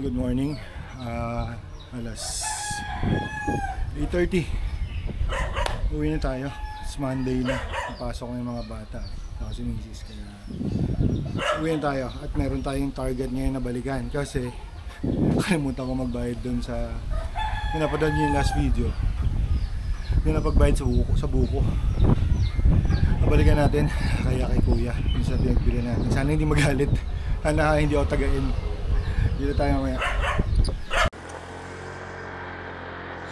Good morning. Alas 8:30. Uwi na tayo. It's Monday na. Napasok na yung mga bata. Kasi misis, kaya uwi na tayo. At meron tayong target ngayon na balikan. Kasi kalimutan ko magbayad dun sa napanood nyo yung last video. Yung napagbayad sa buko. Nabalikan natin kaya kay kuya. Yung sa pinagbili natin. Sana hindi magalit. Sana hindi ako tagain. Dito tayo mamaya.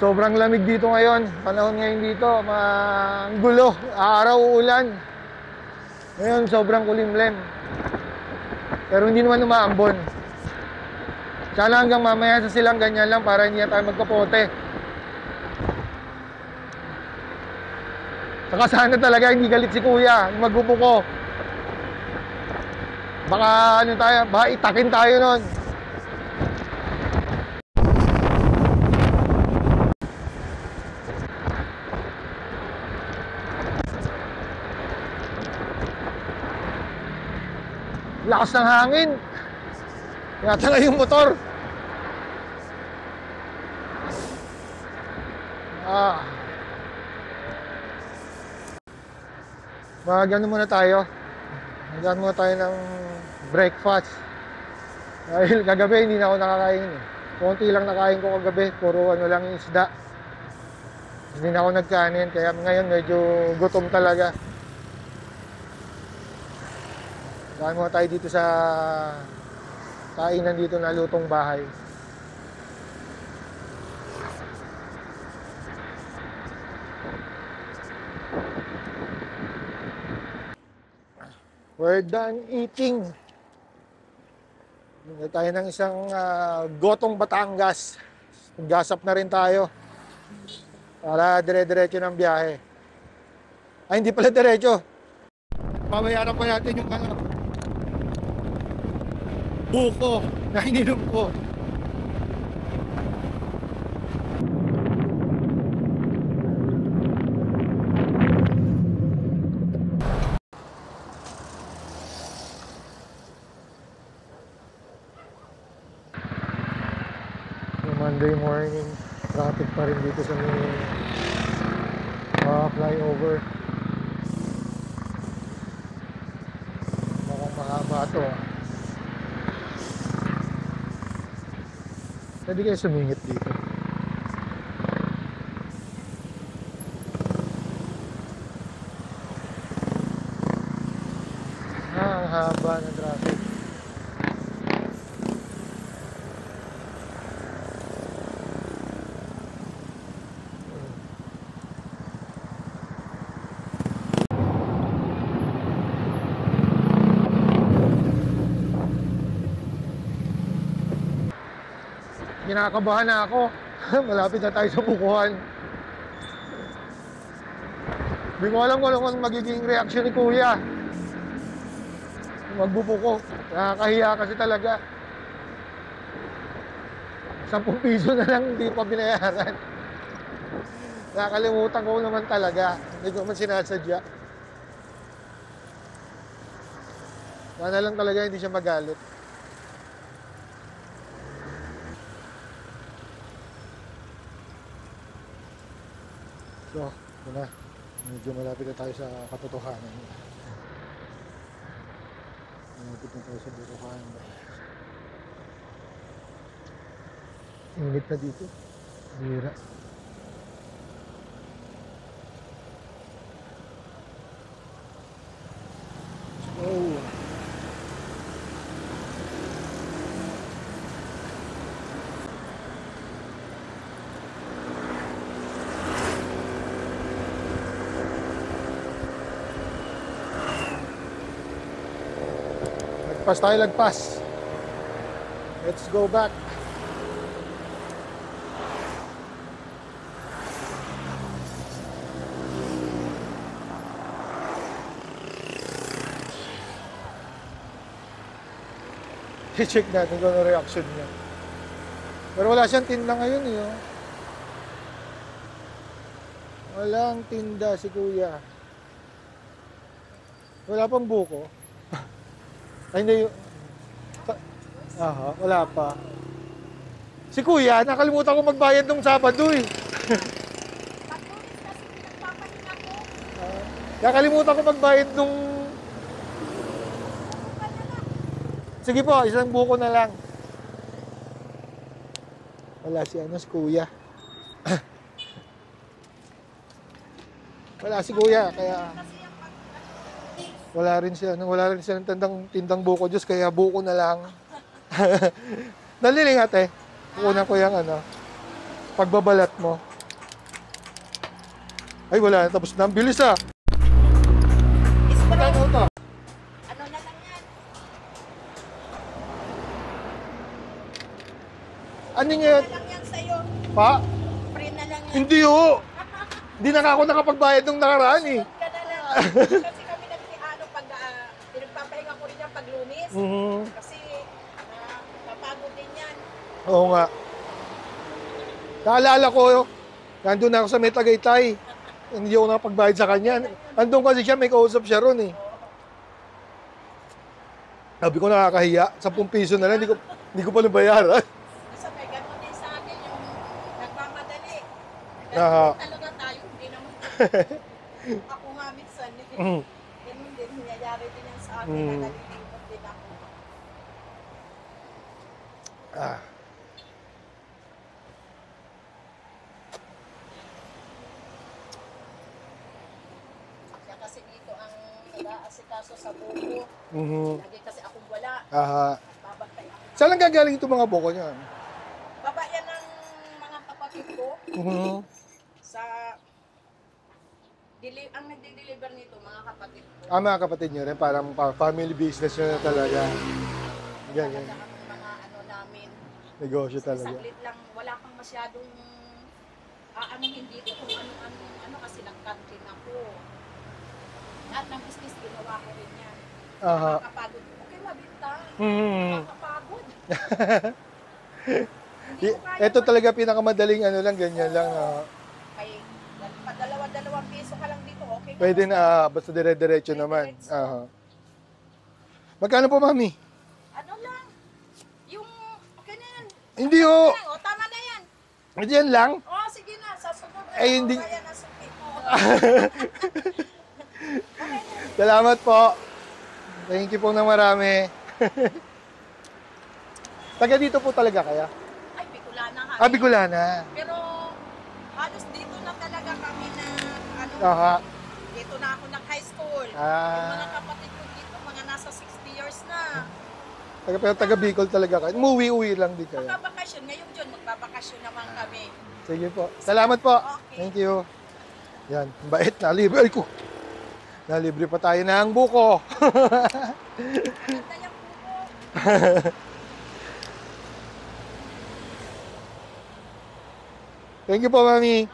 Sobrang lamig dito ngayon. Panahon ngayon dito, gulo. Araw, ulan. Ngayon, sobrang kulimlim. Pero hindi naman umaambon. Sana hanggang mamaya sa silang ganyan lang para hindi na tayo magkapote. Saka sana talaga hindi galit si kuya. Magbubuko. Baka ano tayo, baka itakin tayo nun. Lakas ng hangin. Yata na yung motor. Mag-ano muna tayo. Mag-ano muna tayo ng breakfast. Dahil kagabi hindi na ako nakakain. Konti lang nakain ko kagabi. Puro ano lang yung isda. Hindi na ako nagkanin. Kaya ngayon medyo gutom talaga. Dahil muna tayo dito sa kainan dito na lutong bahay. We're done eating. Hindi tayo ng isang gotong Batangas. Gasap na rin tayo. Para dire-diretso ng biyahe. Ay, hindi pala diretso. Babayaran pa natin yung buko na ininom ko. Monday morning, traffic pa rin dito sa flyover. Mukhang mahaba ito. Pwede kayo sumingit dito. Ang haba ng traffic. Kinakabahan na ako. Malapit na tayo sa bukuhan. Hindi ko alam kung ano magiging reaksyon ni kuya. Magbubuko. Nakakahiya kasi talaga. 10 piso na lang hindi pa binayaran. Nakakalimutan ko naman talaga. Hindi ko naman sinasadya. Sana lang talaga hindi siya magalit. So, ito na. Medyo malapit na tayo sa katotohanan. Malapit na tayo sa bukuhan. Init na dito. Bira. So, lagpas tayo, lagpas. Let's go back. I-check natin kung ano reaction niya. Pero wala siyang tinda ngayon eh. Oh. Walang tinda si kuya. Wala pang buko. Ay, hindi. Aha, wala pa. Si Kuya, nakalimutan ko magbayad nung Sabado eh. Pag-Lunes kasi pinagpapahinga ko. Nakalimutan ko magbayad nung... Sige po, isang buko na lang. Wala si ano, si Kuya. Wala si Kuya, kaya... Wala rin siya ng tindang buko Diyos, kaya buko na lang. Dali lang ate. Kukunan ko yung ano, pagbabalat mo. Ay wala, tapos na. Ang bilis ah. Magkano ito? Ano na lang yan? Ano yun? Ano lang yan sa'yo? Pa? Free na lang yan. Hindi ho. Hindi na ako nakapagbayad nung nakaraan eh. Sunod ka na lang. Kasi kami nagtiano pag pinagpapahinga ko rin yan pag Lunes. Kasi papagod din yan. Oo nga. Naalala ko, nandun ako sa may Tagaytay. Hindi ako nakapagbayad sa kanya. Andun kasi siya, may kausap siya ron eh. Sabi ko nakakahiya. 10 piso na lang, hindi ko pa nabayaran. Kasi may gano'n din sa akin yung nagmamadali. Aha. Talaga tayo, hindi naman. Ako nga minsan, ganun din, nangyayari din yan sa akin na nalilingkot din ako. Ah. Kaya kasi dito ang nag-aasikaso sa buko. Lagi kasi akong wala. Aha. Babantay ako. Saan lang gagaling itong mga buko niya? Baba yan ng mga kapatid ko sa... ang nagde-deliver nito, mga kapatid ko. Ah, mga kapatid niyo rin, parang family business nyo na talaga. Ganyan. Talaga ang mga ano namin. Negosyo talaga. Saglit lang, wala kang masyadong aanuhin dito kung ano kasi nag-country ako. Lahat ng business ginawa ko rin yan. Aha. Nakakapagod. Okay, mabinta. Mm. Nakakapagod. Ito talaga pinakamadaling ano lang, ganyan lang. Kay padalawa-dalawang piso ka lang dito, okay na. Pwede na, basta dire-diretso naman. Aha. Magkano po, mami? Ano lang? Yung, okay na yan. Hindi ho. O, tama na yan. Hindi yan lang. O, sige na, sasunod na. Eh, hindi. Kaya na suki mo. Salamat po. Thank you po ng marami. Taga dito po talaga kaya? Ay, Bicolana ka. Ah, Bicolana. Pero, halos dito na talaga kami na, ano, Aha. dito na ako nag-high school. Ah. Yung mga kapatid ko dito, mga nasa 60 years na. Pero taga Bicol talaga kayo. Umuwi-uwi lang din kayo. Magbabakasyon. Ngayon dyan, magbabakasyon naman kami. Sige po. Salamat po. Okay. Thank you. Yan, bait na libre. Ay ko. Nalibre pa tayo ng buko. Maganda yung buko. Thank you po, mami.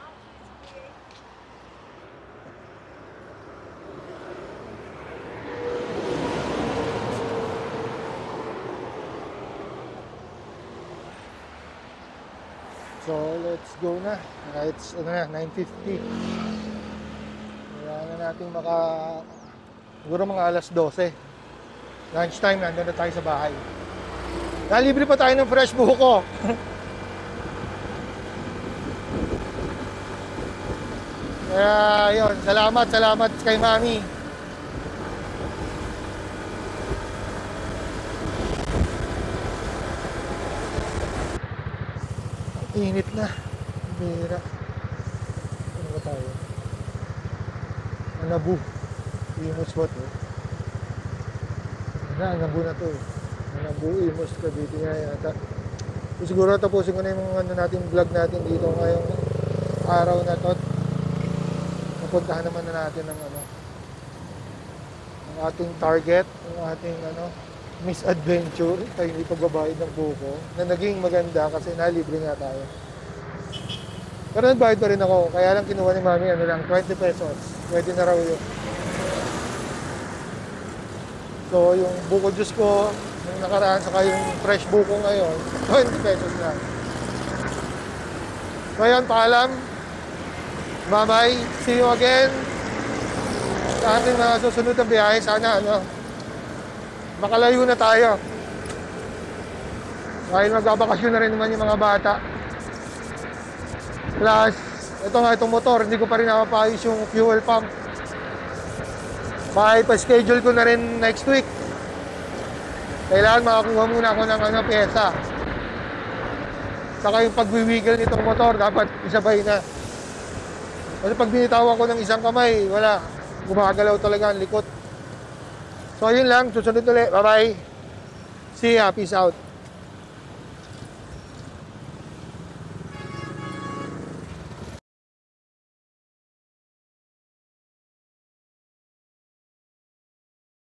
So, let's go na. It's ano na, 9:50. Kaya na natin siguro mga alas 12. Lunchtime, nandun na tayo sa bahay. Nalibre pa tayo ng fresh buko. Kaya, yun. Salamat kay mami. Init na. Bira. Ano ba tayo? Anabu. Imos ba to? Anabu na to. Anabu, Imos, Cavite nga yata. So, siguro tapusin ko na yung ano natin, vlog natin dito ngayong araw na to. Napuntahan naman na natin ang ano, ang ating target, ang ating ano, misadventure, tayo hindi pagbabayad ng buko, na naging maganda kasi nalibre nga tayo. Pero nagbayad pa rin ako, kaya lang kinuha ni mami, ano lang, 20 pesos. Pwede na raw yun. So, yung buko juice ko, yung nakaraan, saka yung fresh buko ngayon, 20 pesos lang. So, yun, paalam. Bye-bye. See you again. Sa ating mga susunod na biyahe, sana, ano, makalayo na tayo. Dahil magbabakasyon na rin naman yung mga bata. Plus, ito nga itong motor, hindi ko pa rin napapayos yung fuel pump. Baka ipa-schedule ko na rin next week. Kailangan makakuha muna ako ng pyesa. Saka yung pag-wiggle nitong motor, dapat isabay na. Kasi pag binitawan ko ng isang kamay, wala. Gumagalaw talaga ang likot. So, yun lang. Susunod ulit. Bye-bye. See ya. Peace out.